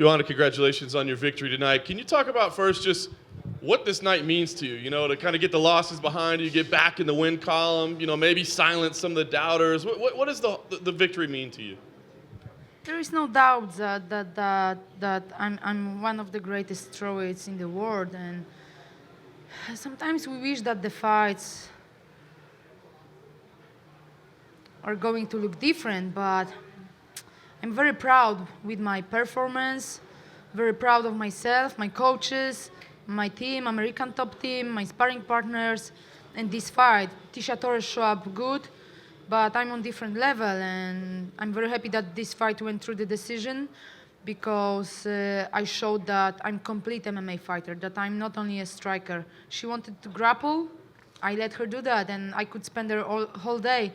Joanna, congratulations on your victory tonight. Can you talk about first just what this night means to you? You know, to kind of get the losses behind you, get back in the win column, you know, maybe silence some of the doubters. What does the victory mean to you? There is no doubt that I'm one of the greatest strawweights in the world, and sometimes we wish that the fights are going to look different, but I'm very proud with my performance, very proud of myself, my coaches, my team, American top team, my sparring partners, and this fight. Tecia Torres showed up good, but I'm on different level, and I'm very happy that this fight went through the decision because I showed that I'm complete MMA fighter, that I'm not only a striker. She wanted to grapple, I let her do that, and I could spend the whole day,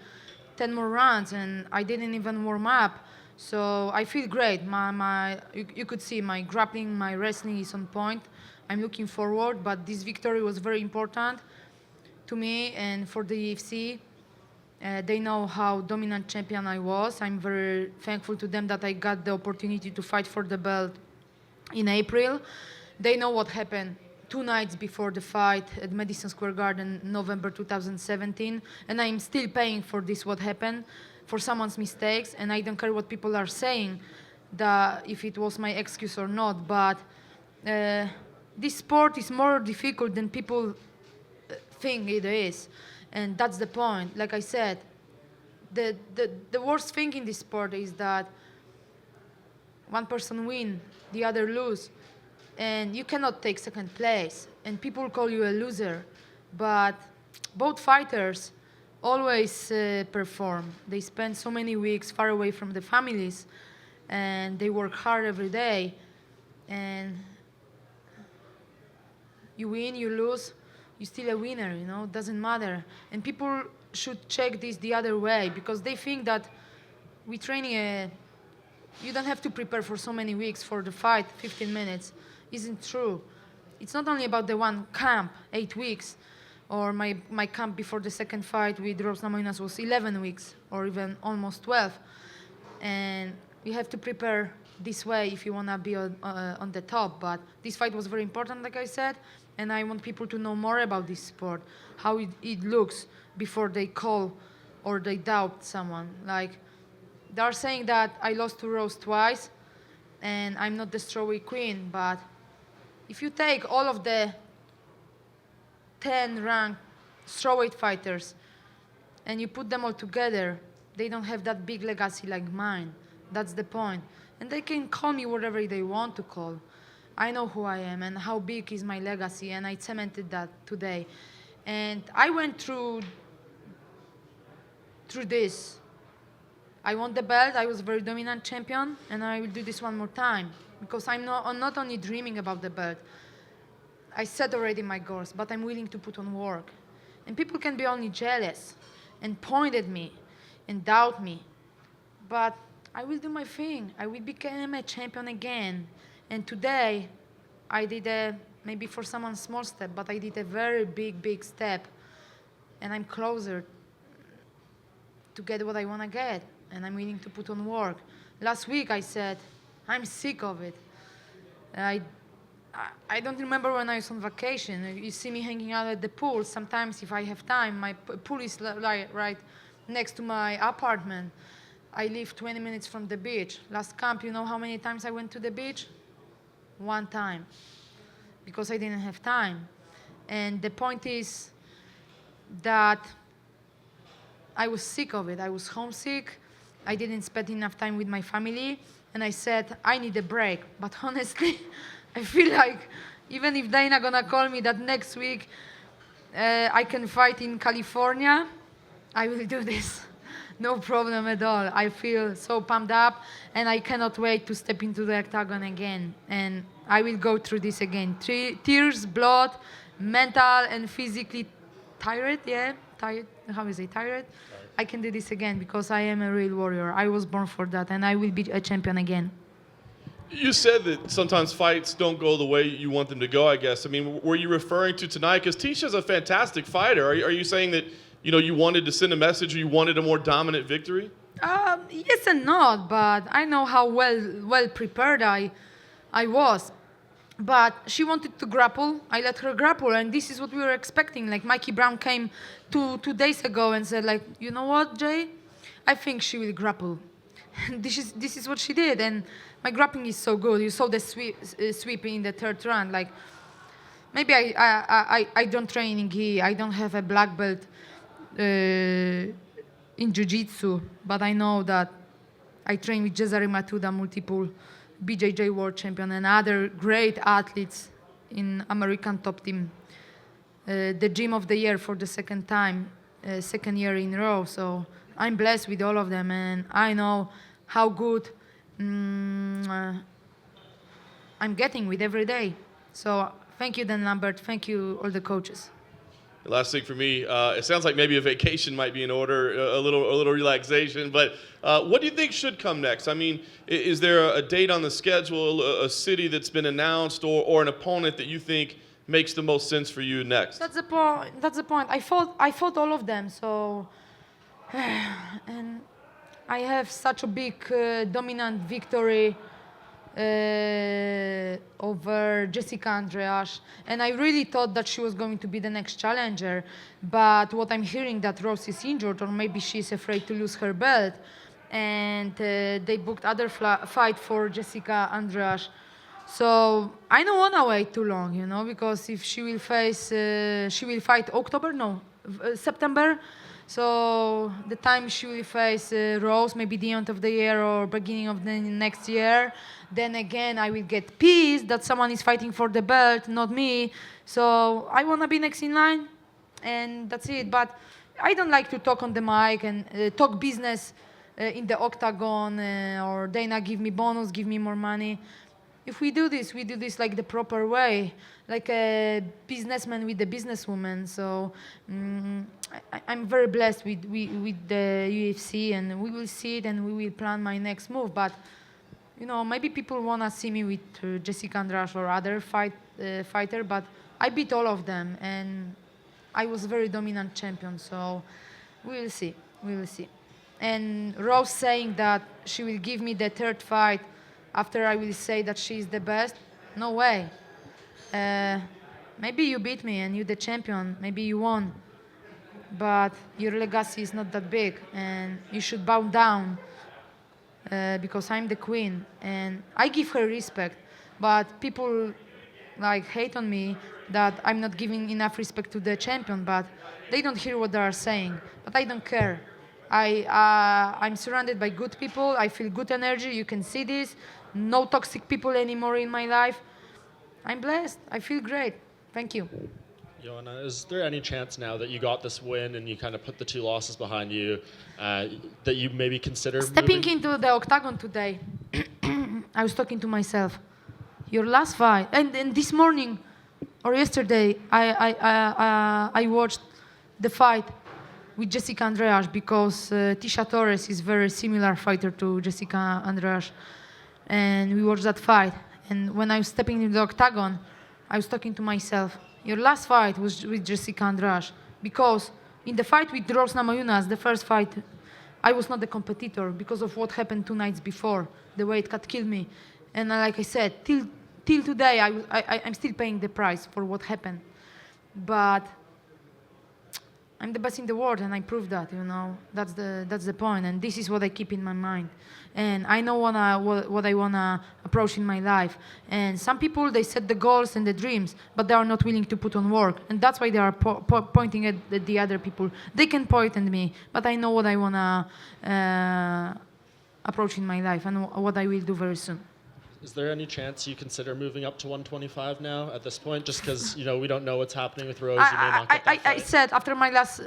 10 more rounds, and I didn't even warm up. So I feel great. You could see my grappling, my wrestling is on point. I'm looking forward, but this victory was very important to me and for the UFC. They know how dominant champion I was. I'm very thankful to them that I got the opportunity to fight for the belt in April. They know what happened 2 nights before the fight at Madison Square Garden, November 2017, and I'm still paying for this, what happened, for someone's mistakes, and I don't care what people are saying, if it was my excuse or not, but this sport is more difficult than people think it is, and that's the point. Like I said, the worst thing in this sport is that one person win, the other lose, and you cannot take second place, and people call you a loser, but both fighters always perform. They spend so many weeks far away from the families, and they work hard every day, and you win, you lose, you're still a winner, you know, it doesn't matter. And people should check this the other way, because they think that we training you don't have to prepare for so many weeks for the fight, 15 minutes. Isn't true. It's not only about the one camp, 8 weeks, or my camp before the second fight with Namajunas was 11 weeks, or even almost 12. And you have to prepare this way if you want to be on the top. But this fight was very important, like I said, and I want people to know more about this sport, how it looks before they call or they doubt someone. Like, they are saying that I lost to Rose twice, and I'm not the strawweight queen, but if you take all of the 10 ranked strawweight fighters and you put them all together, they don't have that big legacy like mine. That's the point. And they can call me whatever they want to call. I know who I am and how big is my legacy, and I cemented that today. And I went through this. I won the belt, I was a very dominant champion, and I will do this one more time. Because I'm not only dreaming about the belt. I set already my goals, but I'm willing to put on work. And people can be only jealous and point at me and doubt me. But I will do my thing. I will become a champion again. And today, I did maybe for someone small step, but I did a very big step. And I'm closer to get what I want to get. And I'm willing to put on work. Last week I said, I'm sick of it. I don't remember when I was on vacation. You see me hanging out at the pool. Sometimes if I have time, my pool is right next to my apartment. I live 20 minutes from the beach. Last camp, you know how many times I went to the beach? 1 time, because I didn't have time. And the point is that I was sick of it. I was homesick. I didn't spend enough time with my family. And I said, I need a break. But honestly, I feel like even if Dana gonna call me that next week I can fight in California, I will do this. No problem at all. I feel so pumped up, and I cannot wait to step into the octagon again. And I will go through this again. Tears, blood, mental and physically tired, yeah? Tired, how is it, tired? I can do this again because I am a real warrior. I was born for that, and I will be a champion again. You said that sometimes fights don't go the way you want them to go, I guess. I mean, were you referring to tonight? Because Tecia's a fantastic fighter. Are you saying that, you know, you wanted to send a message or you wanted a more dominant victory? Yes and not, but I know how well prepared I I was. But she wanted to grapple. I let her grapple, and this is what we were expecting. Like Mikey Brown came 2 days ago and said, like, you know what, Jay? I think she will grapple. This is what she did, and my grappling is so good. You saw the sweep in the third round. Like maybe I don't train in gi. I don't have a black belt in jiu-jitsu, but I know that I train with Cesare Matuda, multiple BJJ world champion, and other great athletes in American top team. The gym of the year for the second time, second year in a row. So I'm blessed with all of them, and I know how good I'm getting with every day. So thank you, Dan Lambert. Thank you, all the coaches. The last thing for me, it sounds like maybe a vacation might be in order, a little relaxation. But what do you think should come next? I mean, is there a date on the schedule, a city that's been announced, or an opponent that you think makes the most sense for you next? That's the point. That's the point. I fought all of them. So, and I have such a big dominant victory over Jessica Andreas, and I really thought that she was going to be the next challenger. But what I'm hearing that Rose is injured, or maybe she's afraid to lose her belt, and they booked other fight for Jessica Andreas. So I don't want to wait too long, you know, because if she will fight September. So the time she will face Rose, maybe the end of the year or beginning of the next year, then again I will get pissed that someone is fighting for the belt, not me. So I want to be next in line, and that's it. But I don't like to talk on the mic and talk business in the octagon, or Dana give me bonus, give me more money. If we do this like the proper way, like a businessman with a businesswoman. So I'm very blessed with the UFC, and we will see it, and we will plan my next move. But you know, maybe people wanna see me with Jessica Andrade or other fighter, but I beat all of them, and I was very dominant champion. So we will see. And Rose saying that she will give me the third fight after I will say that she is the best, no way. Maybe you beat me and you're the champion, maybe you won, but your legacy is not that big, and you should bow down because I'm the queen, and I give her respect. But people like hate on me that I'm not giving enough respect to the champion, but they don't hear what they are saying. But I don't care. I'm surrounded by good people. I feel good energy. You can see this. No toxic people anymore in my life. I'm blessed. I feel great. Thank you. Joanna, is there any chance now that you got this win and you kind of put the 2 losses behind you, that you maybe consider stepping moving? into the octagon today? I was talking to myself. Your last fight, and this morning or yesterday, I watched the fight with Jessica Andreas, because Tecia Torres is very similar fighter to Jessica Andreas, and we watched that fight. And when I was stepping into the octagon, I was talking to myself. Your last fight was with Jessica Andreas, because in the fight with Rose Namajunas, the first fight, I was not the competitor because of what happened 2 nights before. The weight cut killed me, and like I said, till today, I'm still paying the price for what happened. But I'm the best in the world, and I proved that, you know. That's the point, and this is what I keep in my mind. And I know what I want to approach in my life. And some people, they set the goals and the dreams, but they are not willing to put on work. And that's why they are pointing at the other people. They can point at me, but I know what I want to approach in my life and what I will do very soon. Is there any chance you consider moving up to 125 now at this point? Just because, you know, we don't know what's happening with Rose. You may not get that fight. I said after my last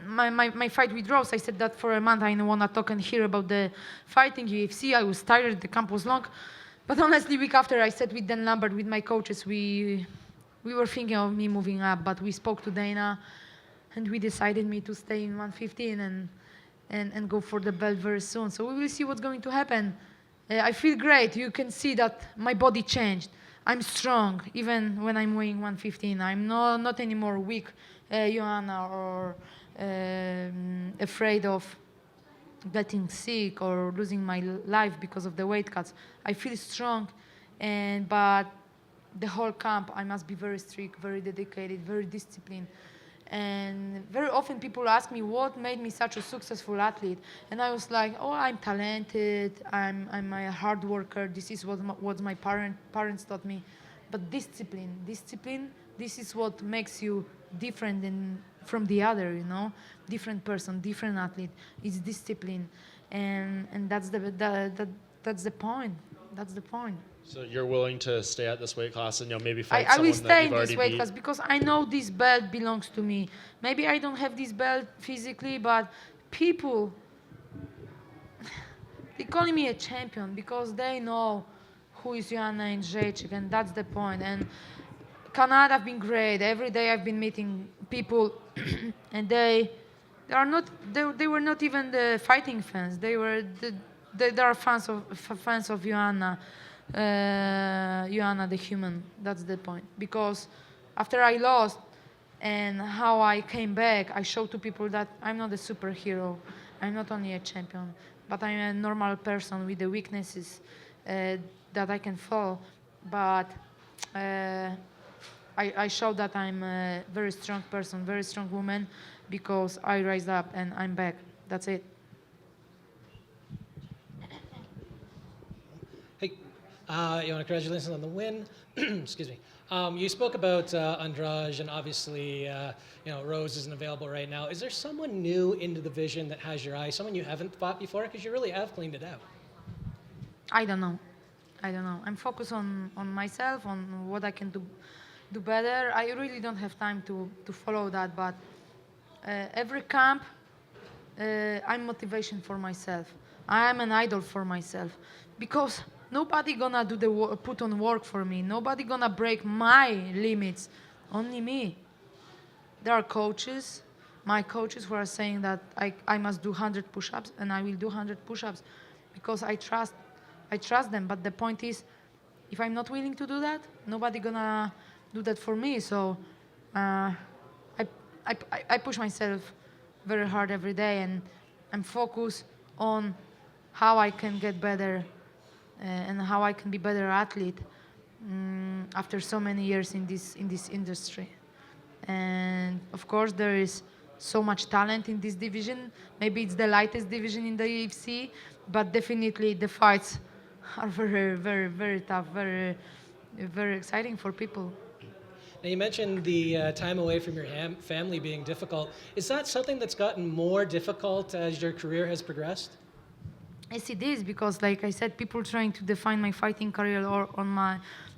my fight with Rose, I said that for a month I don't want to talk and hear about the fighting UFC. I was tired, the camp was long. But honestly, week after, I said with Dan Lambert, with my coaches, we were thinking of me moving up, but we spoke to Dana, and we decided me to stay in 115 and go for the belt very soon. So we will see what's going to happen. I feel great. You can see that my body changed. I'm strong, even when I'm weighing 115. I'm not anymore weak, Joanna, or afraid of getting sick or losing my life because of the weight cuts. I feel strong, But the whole camp, I must be very strict, very dedicated, very disciplined. And very often people ask me what made me such a successful athlete, and I was like, oh, I'm talented, I'm a hard worker. This is what my parents taught me. But discipline, this is what makes you different from the other, different person, different athlete. It's discipline, and that's the point. That's the point. So you're willing to stay at this weight class and maybe fight I someone will that stay you've in this already weight beat? class because I know this belt belongs to me. Maybe I don't have this belt physically, but people, they're calling me a champion because they know who is Joanna Jedrzejczyk, and that's the point. And Canada have been great. Every day I've been meeting people, and they were not even the fighting fans. They are fans of Joanna. Joanna the human. That's the point. Because after I lost and how I came back, I showed to people that I'm not a superhero. I'm not only a champion, but I'm a normal person with the weaknesses that I can fall. But I showed that I'm a very strong person, very strong woman, because I rise up and I'm back. That's it. Hey, Joanna, congratulations on the win. Excuse me. You spoke about Andrade, and obviously, Rose isn't available right now. Is there someone new in the division that has your eye? Someone you haven't fought before? Because you really have cleaned it out. I don't know. I'm focused on myself, on what I can do better. I really don't have time to follow that, but every camp, I'm motivation for myself. I am an idol for myself because nobody gonna do put on work for me. Nobody gonna break my limits. Only me. There are coaches, my coaches, who are saying that I must do 100 push-ups, and I will do 100 push-ups because I trust them. But the point is, if I'm not willing to do that, nobody gonna do that for me. So I push myself very hard every day, and I'm focused on how I can get better and how I can be better athlete after so many years in this industry. And of course, there is so much talent in this division. Maybe it's the lightest division in the UFC, but definitely the fights are very, very, very tough, very, very exciting for people. Now, you mentioned the time away from your family being difficult. Is that something that's gotten more difficult as your career has progressed? Yes, it is, because like I said, people trying to define my fighting career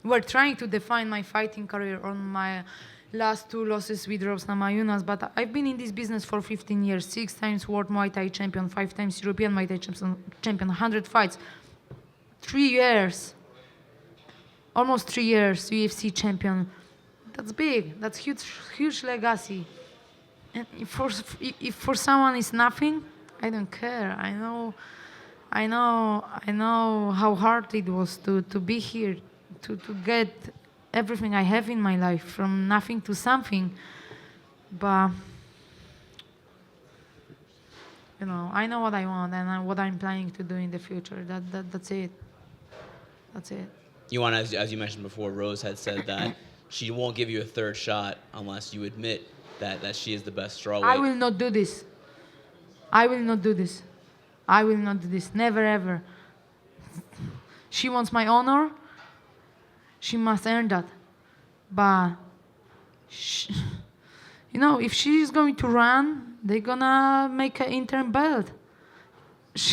were trying to define my fighting career on my last 2 losses with Namajunas, but I've been in this business for 15 years, 6 times World Muay Thai champion, 5 times European Muay Thai champion, 100 fights, 3 years, almost 3 years UFC champion. That's big. That's huge legacy. And if for someone it's nothing, I don't care. I know how hard it was to be here, to get everything I have in my life, from nothing to something. But I know what I want and what I'm planning to do in the future. That's it. That's it. Joanna, as you mentioned before, Rose had said that she won't give you a third shot unless you admit that she is the best strawweight. I will not do this. I will not do this. I will not do this. Never, ever. She wants my honor. She must earn that. But, if she is going to run, they're going to make an interim belt.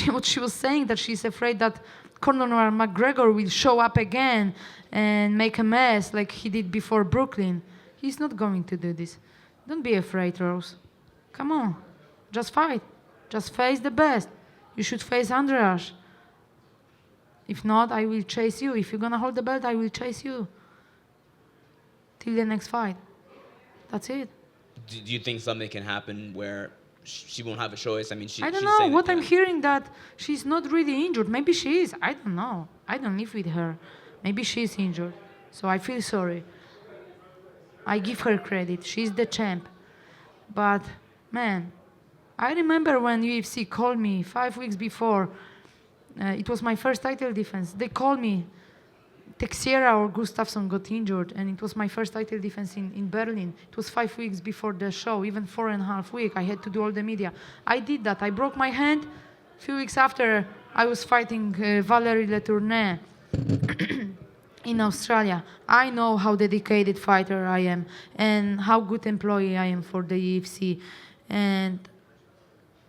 What she was saying, that she's afraid that Conor McGregor will show up again and make a mess like he did before Brooklyn. He's not going to do this. Don't be afraid, Rose. Come on. Just fight. Just face the best. You should face Andrade. If not, I will chase you. If you're going to hold the belt, I will chase you. Till the next fight. That's it. Do you think something can happen where she won't have a choice? I mean, I don't she's know. saying What that, I'm hearing, that she's not really injured. Maybe she is. I don't know. I don't live with her. Maybe she's injured. So I feel sorry. I give her credit. She's the champ. But, man, I remember when UFC called me 5 weeks before. It was my first title defense. They called me Teixeira or Gustafsson got injured, and it was my first title defense in Berlin. It was 5 weeks before the show, even 4.5 weeks. I had to do all the media. I did that. I broke my hand. A few weeks after, I was fighting Valerie Letourneur in Australia. I know how dedicated fighter I am and how good employee I am for the UFC. And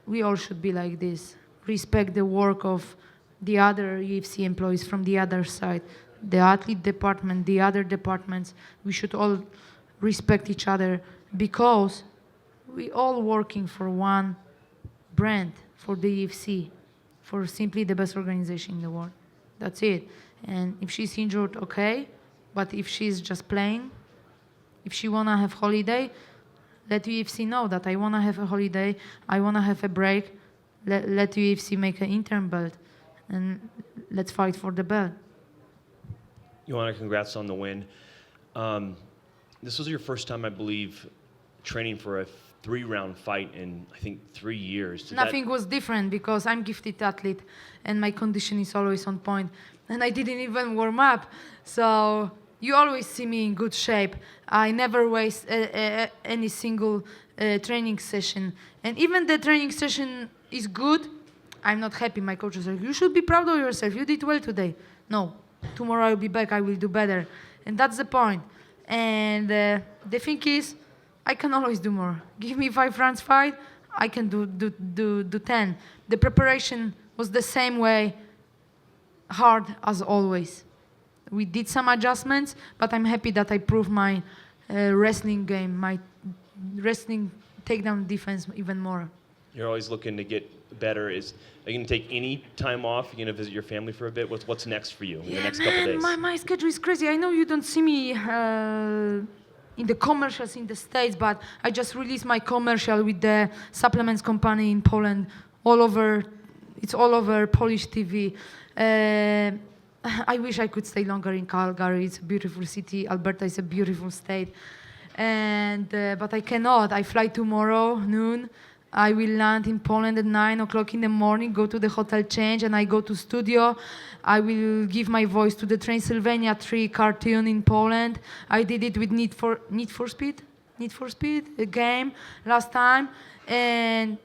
we all should be like this. Respect the work of the other UFC employees from the other side, the athlete department, the other departments. We should all respect each other because we all working for one brand, for the UFC, for simply the best organization in the world. That's it. And if she's injured, okay. But if she's just playing, if she wanna have holiday, let UFC know that I wanna have a holiday, I wanna have a break. Let UFC make an interim belt, and let's fight for the belt. Joanna, congrats on the win. This was your first time, I believe, training for a 3-round fight in, I think, 3 years. Nothing was different because I'm gifted athlete and my condition is always on point. And I didn't even warm up. So you always see me in good shape. I never waste any single training session. And even the training session is good, I'm not happy. My coach is like, you should be proud of yourself. You did well today. No, tomorrow I'll be back. I will do better. And that's the point. And the thing is, I can always do more. Give me 5 rounds fight, I can do 10. The preparation was the same way, hard as always. We did some adjustments, but I'm happy that I proved my wrestling game, my wrestling takedown defense even more. You're always looking to get better. Are you going to take any time off? You're going to visit your family for a bit? What's next for you in the next couple days? My schedule is crazy. I know you don't see me in the commercials in the States, but I just released my commercial with the supplements company in Poland, it's all over Polish TV. I wish I could stay longer in Calgary. It's a beautiful city. Alberta is a beautiful state. But I cannot. I fly tomorrow noon. I will land in Poland at 9 o'clock in the morning, go to the hotel, change, and I go to studio. I will give my voice to the Transylvania 3 cartoon in Poland. I did it with Need for Speed, a game last time. And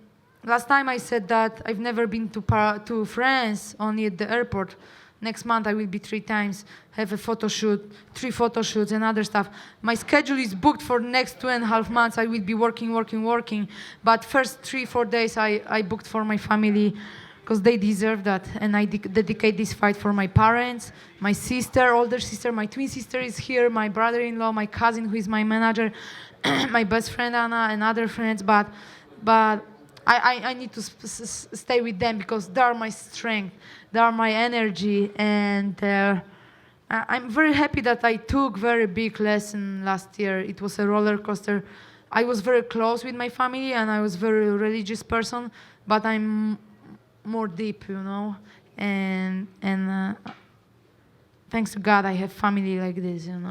last time I said that I've never been to France, only at the airport. Next month I will be 3 times, have a photo shoot, 3 photo shoots and other stuff. My schedule is booked for next 2.5 months. I will be working. But first 3-4 days I booked for my family because they deserve that. And I dedicate this fight for my parents, my sister, older sister, my twin sister is here, my brother-in-law, my cousin who is my manager, my best friend Anna and other friends. But I need to stay with them because they are my strength, they are my energy, and I'm very happy that I took very big lesson last year. It was a roller coaster. I was very close with my family and I was very religious person, but I'm more deep, and thanks to God I have family like this, and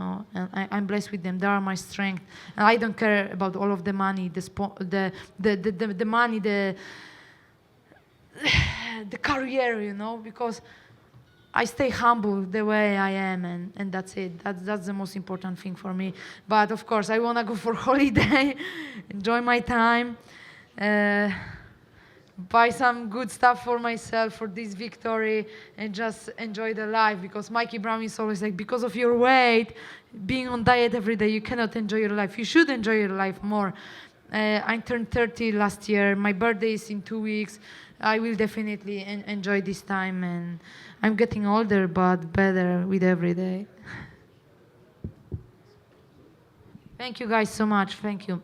I'm blessed with them. They are my strength, and I don't care about all of the money, the money, the career, because I stay humble the way I am, and that's it. That's the most important thing for me. But of course, I wanna go for holiday, enjoy my time, buy some good stuff for myself for this victory, and just enjoy the life. Because Mikey Brown is always like, because of your weight, being on diet every day, you cannot enjoy your life. You should enjoy your life more. I turned 30 last year. My birthday is in 2 weeks. I will definitely enjoy this time, and I'm getting older, but better with every day. Thank you guys so much. Thank you.